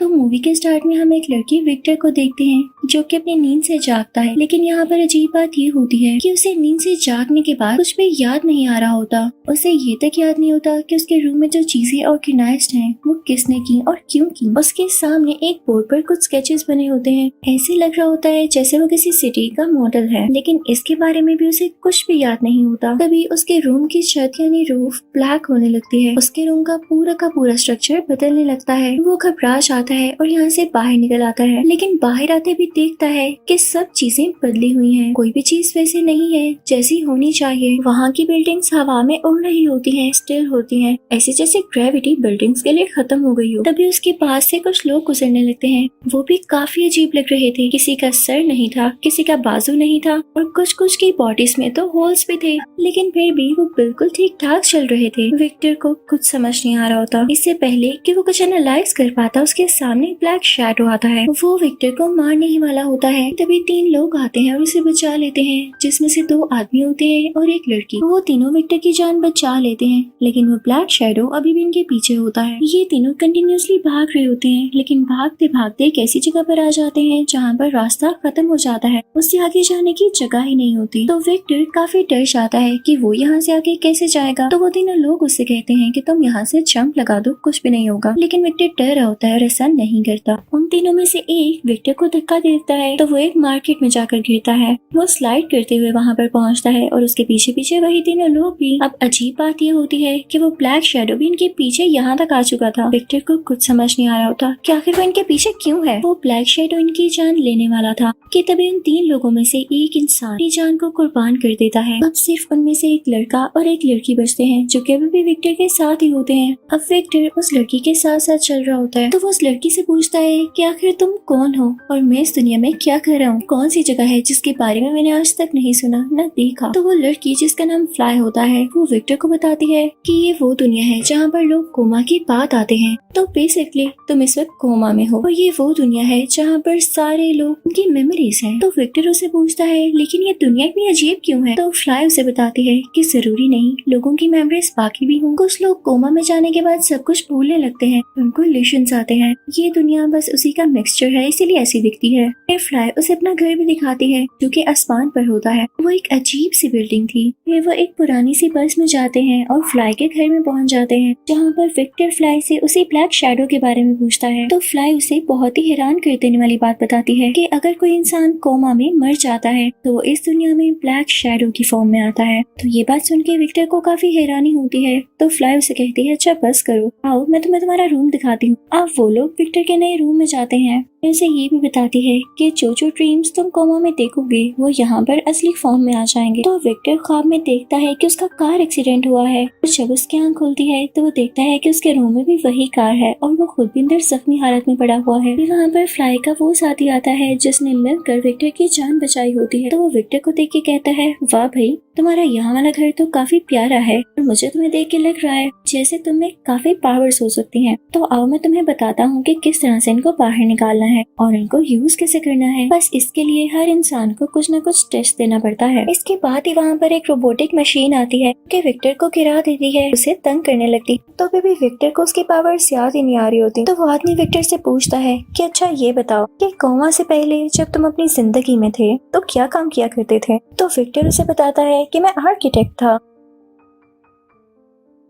तो मूवी के स्टार्ट में हम एक लड़की विक्टर को देखते हैं जो कि अपनी नींद से जागता है। लेकिन यहाँ पर अजीब बात ये होती है कि उसे नींद से जागने के बाद कुछ भी याद नहीं आ रहा होता। उसे ये तक याद नहीं होता कि उसके रूम में जो चीजें ऑर्गेनाइज्ड हैं वो किसने की और क्यों की। उसके सामने एक बोर्ड पर कुछ स्केचेस बने होते हैं। ऐसे लग रहा होता है जैसे वो किसी सिटी का मॉडल है, लेकिन इसके बारे में भी उसे कुछ भी याद नहीं होता। तभी उसके रूम की छत यानी रूफ ब्लैक होने लगती है। उसके रूम का पूरा स्ट्रक्चर बदलने लगता है। वो घबरा जाता है और यहाँ से बाहर निकल आता है, लेकिन बाहर आते भी देखता है कि सब चीजें बदली हुई हैं। कोई भी चीज वैसे नहीं है जैसी होनी चाहिए। वहाँ की बिल्डिंग्स हवा में उड़ रही होती हैं, स्टिल होती हैं, ऐसे जैसे ग्रेविटी बिल्डिंग्स के लिए खत्म हो गई हो। तभी उसके पास से कुछ लोग गुजरने लगते हैं। वो भी काफी अजीब लग रहे थे। किसी का सर नहीं था, किसी का बाजू नहीं था और कुछ की बॉडीज में तो होल्स भी थे, लेकिन फिर भी वो बिल्कुल ठीक ठाक चल रहे थे। विक्टर को कुछ समझ नहीं आ रहा होता। इससे पहले कि वो कुछ एनालाइज कर पाता, उसके सामने ब्लैक शैडो आता है। वो विक्टर को मारने ही वाला होता है। तभी 3 लोग आते हैं और उसे बचा लेते हैं, जिसमें से 2 आदमी होते हैं और एक लड़की। वो तीनों विक्टर की जान बचा लेते हैं, लेकिन वो ब्लैक शैडो अभी भी इनके पीछे होता है। ये तीनों कंटिन्यूअसली भाग रहे होते हैं, लेकिन भागते भागते एक ऐसी जगह पर आ जाते हैं जहाँ पर रास्ता खत्म हो जाता है। उससे आगे जाने की जगह ही नहीं होती। तो विक्टर काफी डर जाता है कि वो यहाँ से आगे कैसे जाएगा। तो वो तीनों लोग उससे कहते हैं कि तुम यहाँ से जंप लगा दो, कुछ भी नहीं होगा। लेकिन विक्टर डर रहा होता है और ऐसा नहीं करता। उन तीनों में से एक विक्टर को धक्का देता है तो वो एक मार्केट में जाकर गिरता है। वो स्लाइड करते हुए वहाँ पर पहुँचता है और उसके पीछे पीछे वही तीनों लोग भी। अब अजीब बात ये होती है कि वो ब्लैक शैडो भी इनके पीछे यहाँ तक आ चुका था। विक्टर को कुछ समझ नहीं आ रहा होता कि आखिर वो इनके पीछे क्यों है। वो ब्लैक शैडो इनकी जान लेने वाला था कि तभी उन 3 लोगों में से एक इंसान अपनी जान को कुर्बान कर देता है। अब सिर्फ उनमें से एक लड़का और एक लड़की बचते हैं जो कि अभी भी विक्टर के साथ ही होते हैं। अब विक्टर उस लड़की के साथ साथ चल रहा होता है तो वो उस लड़की से पूछता है कि आखिर तुम कौन हो और मैं इस दुनिया में क्या कर रहा हूँ। कौन सी जगह है जिसके बारे में मैंने आज तक नहीं सुना न देखा। तो वो लड़की जिसका नाम फ्लाई होता है वो विक्टर को बताती है कि ये वो दुनिया है जहाँ पर लोग कोमा की बात आते हैं। तो बेसिकली तुम इस वक्त कोमा में हो और ये वो दुनिया है जहाँ पर सारे लोग उनकी मेमोरीज हैं। तो विक्टर उसे पूछता है लेकिन ये दुनिया इतनी अजीब क्यों है। तो फ्लाई उसे बताती है कि जरूरी नहीं, लोगों की मेमोरीज बाकी भी हों। कुछ लोग कोमा में जाने के बाद सब कुछ भूलने लगते हैं, उनको इल्यूशंस आते हैं। ये दुनिया बस उसी का मिक्सचर है, इसीलिए ऐसी दिखती है। फिर फ्लाई उसे अपना घर भी दिखाती है जो कि आसमान पर होता है। वो एक अजीब सी बिल्डिंग थी। फिर वो एक पुरानी सी बस में जाते हैं और फ्लाई के घर में पहुंच जाते हैं, जहाँ पर विक्टर फ्लाई से उसी ब्लैक शैडो के बारे में पूछता है। तो फ्लाई उसे बहुत ही हैरान कर देने वाली बात बताती है कि अगर कोई इंसान कोमा में मर जाता है तो वो इस दुनिया में ब्लैक शैडो की फॉर्म में आता है। तो ये बात सुन के विक्टर को काफी हैरानी होती है। तो फ्लाई उसे कहती है अच्छा बस करो, आओ मैं तुम्हें तुम्हारा रूम दिखाती हूँ। अब वो लोग विक्टर के नए रूम में जाते हैं। उसे ये भी बताती है कि जो ड्रीम्स तुम कोमा में देखोगे वो यहाँ पर असली फॉर्म में आ जाएंगे। तो विक्टर ख्वाब में देखता है कि उसका कार एक्सीडेंट हुआ है और जब उसकी आंख खुलती है तो वो देखता है कि उसके रूम में भी वही कार है और वो खुद भी अंदर जख्मी हालत में पड़ा हुआ है। फिर वहाँ पर फ्लाई का वो साथी आता है जिसने मिलकर विक्टर की जान बचाई होती है। तो वो विक्टर को देख के कहता है वाह भाई, तुम्हारा यहाँ वाला घर तो काफी प्यारा है और मुझे तुम्हें देख के लग रहा है जैसे तुम्हें काफी पावर्स हो सकती हैं। तो आओ मैं तुम्हें बताता हूँ कि किस तरह से इनको बाहर निकालना है और इनको यूज कैसे करना है। बस इसके लिए हर इंसान को कुछ न कुछ टेस्ट देना पड़ता है। इसके बाद ही वहाँ पर एक रोबोटिक मशीन आती है कि विक्टर को गिरा देती है, उसे तंग करने लगती। तो भी विक्टर को उसकी पावर्स याद ही नहीं आ रही होती। तो वो आदमी विक्टर से पूछता है कि अच्छा ये बताओ कि कोमा से पहले जब तुम अपनी जिंदगी में थे तो क्या काम किया करते थे। तो विक्टर उसे बताता है कि मैं आर्किटेक्ट था।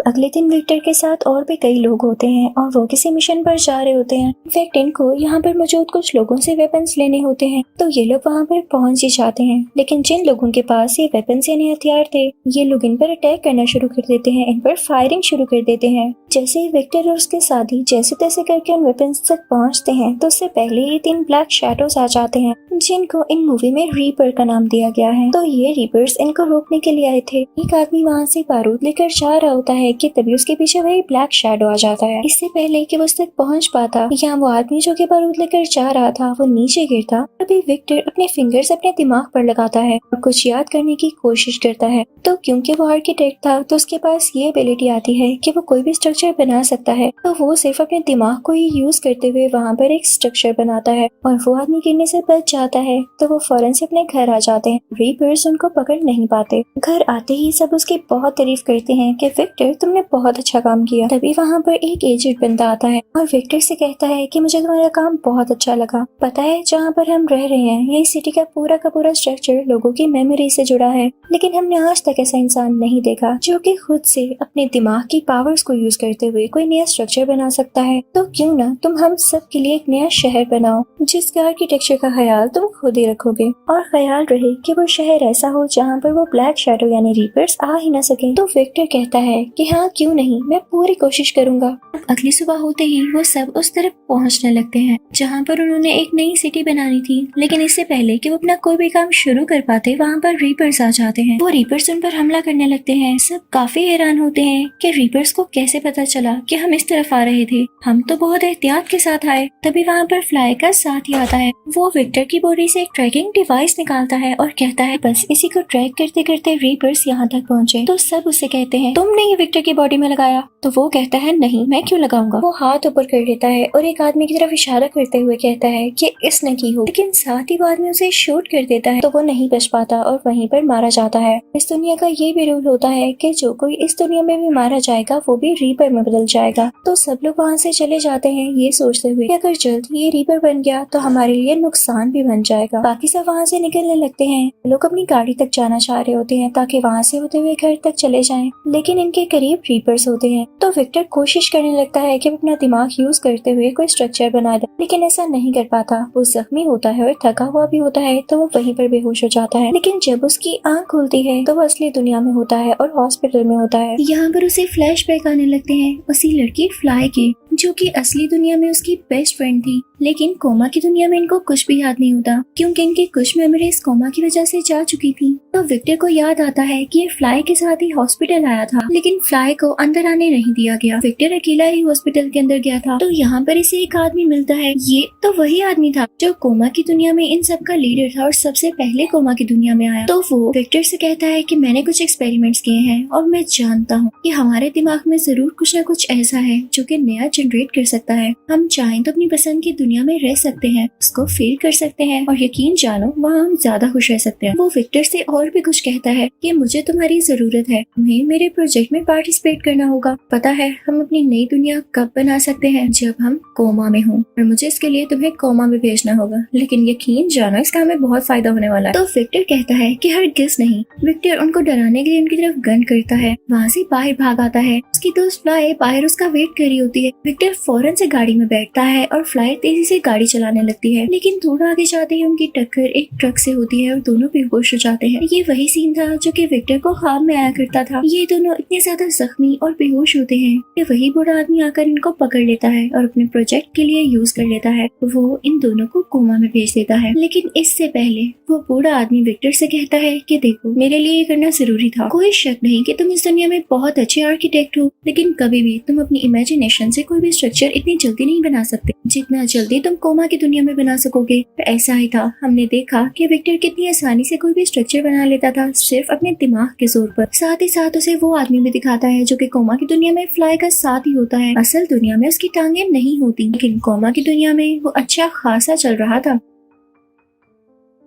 अगले दिन विक्टर के साथ और भी कई लोग होते हैं और वो किसी मिशन पर जा रहे होते हैं। इनफैक्ट इनको यहाँ पर मौजूद कुछ लोगों से वेपन्स लेने होते हैं। तो ये लोग वहाँ पर पहुँच ही जाते हैं, लेकिन जिन लोगों के पास ये वेपन्स यानी हथियार थे ये लोग इन पर अटैक करना शुरू कर देते हैं, इन पर फायरिंग शुरू कर देते हैं। जैसे ही विक्टर और उसके साथी जैसे तैसे करके उन वेपन्स तक पहुँचते हैं तो उससे पहले ये 3 ब्लैक शैडोज आ जाते हैं जिनको इन मूवी में रीपर का नाम दिया गया है। तो ये रीपर्स इनको रोकने के लिए आए थे। एक आदमी वहाँ से बारूद लेकर जा रहा होता है कि तभी उसके पीछे वही ब्लैक शैडो आ जाता है। इससे पहले कि वो उस तक पहुंच पाता या वो आदमी जो कि बारूद लेकर जा रहा था वो नीचे गिरता, तभी विक्टर अपने फिंगर्स अपने दिमाग पर लगाता है और कुछ याद करने की कोशिश करता है। तो क्योंकि वो आर्किटेक्ट था तो उसके पास ये एबिलिटी आती है कि वो कोई भी स्ट्रक्चर बना सकता है। तो वो सिर्फ अपने दिमाग को ही यूज करते हुए वहाँ पर एक स्ट्रक्चर बनाता है और वो आदमी गिरने से बच जाता है। तो वो फौरन से अपने घर आ जाते हैं। रीपर्स उनको पकड़ नहीं पाते। घर आते ही सब उसकी बहुत तारीफ करते हैं कि विक्टर तुमने बहुत अच्छा काम किया। तभी वहाँ पर एक एजेड बंदा आता है और विक्टर से कहता है कि मुझे तुम्हारा काम बहुत अच्छा लगा। पता है जहाँ पर हम रह रहे हैं यही सिटी का पूरा स्ट्रक्चर लोगों की मेमोरी से जुड़ा है, लेकिन हमने आज तक ऐसा इंसान नहीं देखा जो कि खुद से अपने दिमाग की पावर्स को यूज करते हुए कोई नया स्ट्रक्चर बना सकता है। तो क्यों ना तुम हम सब के लिए एक नया शहर बनाओ जिसके आर्किटेक्चर का ख्याल तुम खुद ही रखोगे, और ख्याल रहे कि वो शहर ऐसा हो जहाँ पर वो ब्लैक शैडो यानी रीपर्स आ ही ना सके। तो विक्टर कहता है कि हाँ क्यों नहीं, मैं पूरी कोशिश करूंगा। अगली सुबह होते ही वो सब उस तरफ पहुंचने लगते हैं जहाँ पर उन्होंने एक नई सिटी बनानी थी, लेकिन इससे पहले कि वो अपना कोई भी काम शुरू कर पाते वहाँ पर रीपर्स आ जाते हैं। वो रीपर्स उन पर हमला करने लगते हैं। सब काफी हैरान होते हैं कि रीपर्स को कैसे पता चला कि हम इस तरफ आ रहे थे, हम तो बहुत एहतियात के साथ आए। तभी वहाँ पर फ्लाई का साथ ही आता है। वो विक्टर की बॉडी से एक ट्रैकिंग डिवाइस निकालता है और कहता है बस इसी को ट्रैक करते करते रीपर्स यहाँ तक पहुँचे। तो सब उससे कहते हैं तुमने ये विक्टर की बॉडी में लगाया। तो वो कहता है नहीं, मैं क्यों लगाऊंगा। वो हाथ ऊपर कर लेता है और एक आदमी की तरफ इशारा करते हुए कहता है कि इसने की हो, लेकिन साथ ही वो आदमी उसे शूट कर देता है। तो वो नहीं बच पाता और वहीं पर मारा जाता है। इस दुनिया का ये भी रूल होता है कि जो कोई इस दुनिया में भी मारा जाएगा वो भी रीपर में बदल जाएगा। तो सब लोग वहाँ से चले जाते हैं ये सोचते हुए कि अगर जल्द ये रीपर बन गया तो हमारे लिए नुकसान भी बन जाएगा। बाकी सब वहाँ से निकलने लगते हैं। लोग अपनी गाड़ी तक जाना चाह रहे होते हैं ताकि वहाँ से होते हुए घर तक चले जाएं, लेकिन इनके करीब रीपर्स होते हैं। तो विक्टर कोशिश करने लगता है कि अपना दिमाग यूज करते हुए कोई स्ट्रक्चर बना दे, लेकिन ऐसा नहीं कर पाता। वो जख्मी होता है और थका हुआ भी होता है, तो वो वहीं पर बेहोश हो जाता है। लेकिन जब उसकी आंख खुलती है तो वो असली दुनिया में होता है और हॉस्पिटल में होता है। यहाँ पर उसे फ्लैशबैक आने लगते हैं उसी लड़की फ्लाई के, जो कि असली दुनिया में उसकी बेस्ट फ्रेंड थी, लेकिन कोमा की दुनिया में इनको कुछ भी याद नहीं होता क्योंकि इनकी कुछ मेमोरीज कोमा की वजह से जा चुकी थी। तो विक्टर को याद आता है कि ये फ्लाई के साथ ही हॉस्पिटल आया था, लेकिन फ्लाई को अंदर आने नहीं दिया गया। विक्टर अकेला ही हॉस्पिटल के अंदर गया था। तो यहाँ पर इसे एक आदमी मिलता है। ये तो वही आदमी था जो कोमा की दुनिया में इन सब का लीडर था और सबसे पहले कोमा की दुनिया में आया। तो वो विक्टर से कहता है कि मैंने कुछ एक्सपेरिमेंट्स किए हैं और मैं जानता हूँ कि हमारे दिमाग में जरूर कुछ न कुछ ऐसा है जो कि नया जनरेट कर सकता है। हम चाहें तो अपनी पसंद की दुनिया में रह सकते हैं, उसको फील कर सकते हैं और यकीन जानो वहाँ हम ज्यादा खुश रह सकते हैं। वो विक्टर से और भी कुछ कहता है कि मुझे तुम्हारी जरूरत है, तुम्हें मेरे प्रोजेक्ट में पार्टिसिपेट करना होगा। पता है हम अपनी नई दुनिया कब बना सकते हैं, जब हम कोमा में हों, और मुझे इसके लिए तुम्हें कोमा में भेजना होगा, लेकिन यकीन जानो इसका हमें बहुत फायदा होने वाला है। तो विक्टर कहता है कि हरगिज़ नहीं। विक्टर उनको डराने के लिए उनकी तरफ गन करता है। वहाँ से बाहर भाग आता है। उसकी दोस्त फ्लाई बाहर उसका वेट कर रही होती है। विक्टर फौरन से गाड़ी में बैठता है और फ्लाई तेजी से गाड़ी चलाने लगती है, लेकिन थोड़ा आगे जाते ही उनकी टक्कर एक ट्रक से होती है और दोनों बेहोश हो जाते हैं। ये वही सीन था जो कि विक्टर को ख्वाब में आया करता था। ये दोनों इतने ज्यादा जख्मी और बेहोश होते हैं कि वही बूढ़ा आदमी आकर इनको पकड़ लेता है और अपने प्रोजेक्ट के लिए यूज कर लेता है। वो इन दोनों को कोमा में भेज देता है, लेकिन इससे पहले वो बूढ़ा आदमी विक्टर से कहता है कि देखो मेरे लिए ये करना जरूरी था। कोई शक नहीं कि तुम इस दुनिया में बहुत अच्छे आर्किटेक्ट हो, लेकिन कभी भी तुम अपनी इमेजिनेशन से कोई भी स्ट्रक्चर इतनी जल्दी नहीं बना सकते जितना जल्दी तुम कोमा की दुनिया में बना सकोगे। तो ऐसा ही था। हमने देखा कि विक्टर कितनी आसानी से कोई भी स्ट्रक्चर बना लेता था सिर्फ अपने दिमाग के जोर पर। साथ ही साथ उसे वो आदमी भी दिखाता है जो कि कोमा की दुनिया में फ्लाई का साथ ही होता है। असल दुनिया में उसकी टांगे नहीं होती, लेकिन कोमा की दुनिया में वो अच्छा खासा चल रहा था।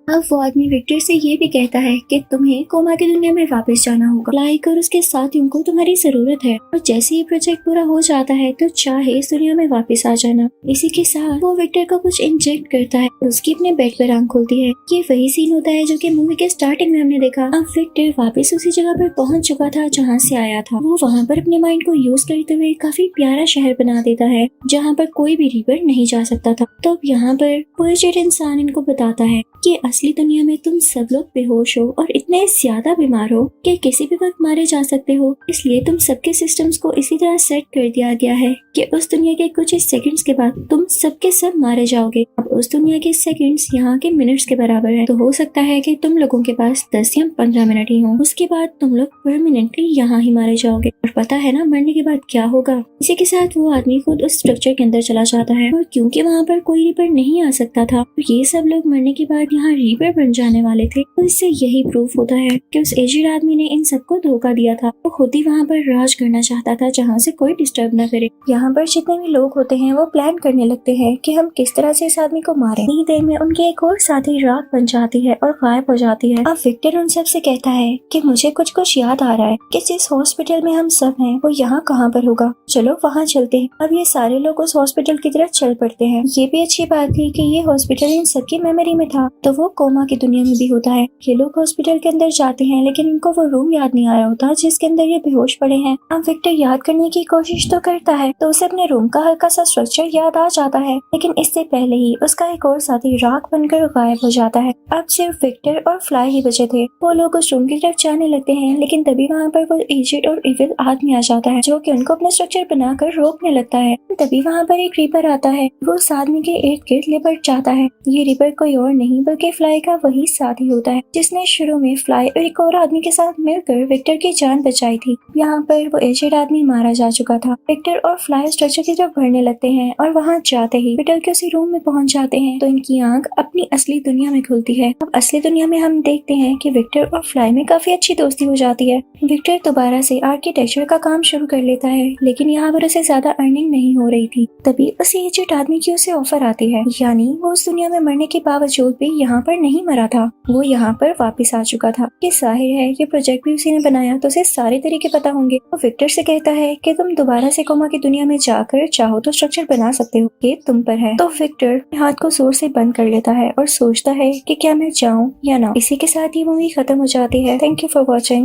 अब वो आदमी विक्टर से ये भी कहता है कि तुम्हें कोमा की दुनिया में वापस जाना होगा। लाइक और उसके साथियों को तुम्हारी जरूरत है, और जैसे ये प्रोजेक्ट पूरा हो जाता है तो चाहे इस दुनिया में वापस आ जाना। इसी के साथ वो विक्टर को कुछ इंजेक्ट करता है और उसकी अपने बेड पर आंख खुलती है। ये वही सीन होता है जो कि मूवी के स्टार्टिंग में हमने देखा। अब विक्टर वापस उसी जगह पर पहुंच चुका था जहाँ से आया था। वो वहाँ पर अपने माइंड को यूज करते हुए काफी प्यारा शहर बना देता है जहाँ पर कोई भी रीपर नहीं जा सकता था। तो अब यहाँ पर कोई जेड इंसान इनको बताता है कि असली दुनिया में तुम सब लोग बेहोश हो और इतने ज्यादा बीमार हो कि किसी भी वक्त मारे जा सकते हो, इसलिए तुम सबके सिस्टम्स को इसी तरह सेट कर दिया गया है कि उस दुनिया के कुछ सेकंड्स के बाद तुम सबके सब मारे जाओगे। अब उस दुनिया के सेकंड्स यहाँ के मिनट्स के बराबर है, तो हो सकता है कि तुम लोगों के पास 10 या 15 मिनट ही हो, उसके बाद तुम लोग परमानेंटली यहाँ ही मारे जाओगे। और पता है ना मरने के बाद क्या होगा। इसी के साथ वो आदमी खुद उस स्ट्रक्चर के अंदर चला जाता है, और क्योंकि वहाँ पर कोई रीपर नहीं आ सकता था, तो ये सब लोग मरने के बाद यहाँ रीपर बन जाने वाले थे। तो इससे यही प्रूफ होता है कि उस एजेड आदमी ने इन सबको धोखा दिया था। वो खुद ही वहाँ पर राज करना चाहता था जहाँ से कोई डिस्टर्ब न करे। यहाँ पर जितने भी लोग होते हैं वो प्लान करने लगते हैं कि हम किस तरह से इस आदमी को मारें। इतनी देर में उनकी एक और साथी राख बन जाती है और गायब हो जाती है। अब विक्टर उन सब से कहता है कि मुझे कुछ कुछ याद आ रहा है कि जिस हॉस्पिटल में हम सब हैं वो यहाँ कहाँ पर होगा, चलो वहाँ चलते हैं। अब ये सारे लोग उस हॉस्पिटल की तरफ चल पड़ते हैं। ये भी अच्छी बात थी कि ये हॉस्पिटल इन सबकी मेमोरी में था, तो वो कोमा की दुनिया में भी होता है। ये लोग हॉस्पिटल के अंदर जाते हैं लेकिन इनको वो रूम याद नहीं आ रहा होता जिसके अंदर ये बेहोश पड़े हैं। अब विक्टर याद करने की कोशिश तो करता है तो उसे अपने रूम का हल्का सा स्ट्रक्चर याद आ जाता है, लेकिन इससे पहले ही उसका एक और साथी राख बनकर गायब हो जाता है। अब सिर्फ विक्टर और फ्लाई ही बचे थे। वो लोग उस रूम की तरफ जाने लगते हैं लेकिन तभी वहाँ पर वो एजेड और इविल आदमी आ जाता है जो कि उनको अपना स्ट्रक्चर बनाकर रोकने लगता है। तभी वहाँ पर एक रीपर आता है। वो उस आदमी के इर्द गिर्द लिपट जाता है। ये रीपर कोई और नहीं बल्कि फ्लाई का वही साथी होता है जिसने शुरू में फ्लाई और एक और आदमी के साथ मिलकर विक्टर की जान बचाई थी। यहाँ पर वो एजेड आदमी मारा जा चुका था। विक्टर और फ्लाई स्ट्रक्चर की तरफ बढ़ने लगते हैं और वहाँ जाते ही विक्टर के उसी रूम में पहुँच जाते हैं तो इनकी आंख अपनी असली दुनिया में खुलती है। अब असली दुनिया में हम देखते हैं कि विक्टर और फ्लाई में काफी अच्छी दोस्ती हो जाती है। विक्टर दोबारा से आर्किटेक्चर का काम शुरू कर लेता है लेकिन यहाँ पर उसे ज्यादा अर्निंग नहीं हो रही थी। तभी उस एजेड आदमी की उसे ऑफर आती है, यानी वो उस दुनिया में मरने के बावजूद भी यहाँ पर नहीं मरा था, वो यहाँ पर वापस आ चुका था। ये जाहिर है ये प्रोजेक्ट भी उसी ने बनाया तो उसे सारे तरीके पता होंगे। वो विक्टर से कहता है कि तुम दोबारा से कोमा की दुनिया में जाकर चाहो तो स्ट्रक्चर बना सकते हो, ये तुम पर है। तो विक्टर हाथ को जोर से बंद कर लेता है और सोचता है कि क्या मैं जाऊँ या ना। इसी के साथ ही मूवी खत्म हो जाती है। Thank you for watching.